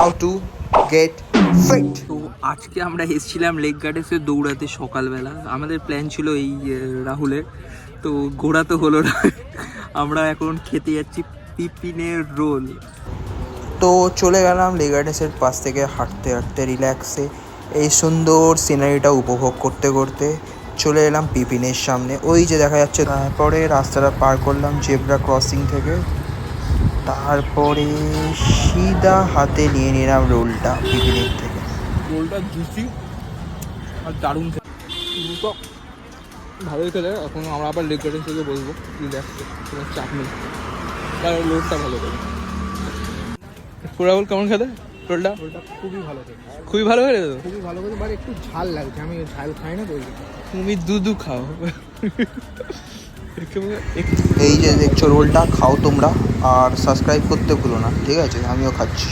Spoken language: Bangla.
How to get fit. তো আজকে আমরা এসেছিলাম লেক গার্ডেন্সে দৌড়াতে সকালবেলা। আমাদের প্ল্যান ছিল এই রাহুলের, তো ঘোরা তো হলো না। আমরা এখন খেতে যাচ্ছি পিপিনের রোল। তো চলে গেলাম লেক গার্ডেন্সের পাশ থেকে হাঁটতে হাঁটতে রিল্যাক্সে এই সুন্দর সিনারিটা উপভোগ করতে করতে চলে এলাম পিপিনের সামনে। ওই যে দেখা যাচ্ছে, তারপরে রাস্তাটা পার করলাম জেব্রা ক্রসিং থেকে, তারপরে সিধা হাতে নিয়ে নিলাম রোলটা পিপিনের থেকে। রোলটা জুসি আর দারুণ খেতে, তো ভালোই খেতে। এখন আমরা আবার লেক গার্ডেন্স থেকে বসবো রিল্যাক্সে, কোনো চাপ নেই, কারণ রোলটা ভালো করে। রাহুল কেমন খেতে রোলটা? রোলটা খুবই ভালো খেতে, খুবই ভালো খেতে। তো খুবই ভালো খেতে, বাট একটু ঝাল লাগছে, আমি ঝাল খাই না তো। তুমি দুধু খাও। এই যে দেখছো রোলটা, খাও তোমরা আর সাবস্ক্রাইব করতে ভুলো না, ঠিক আছে? আমিও খাচ্ছি।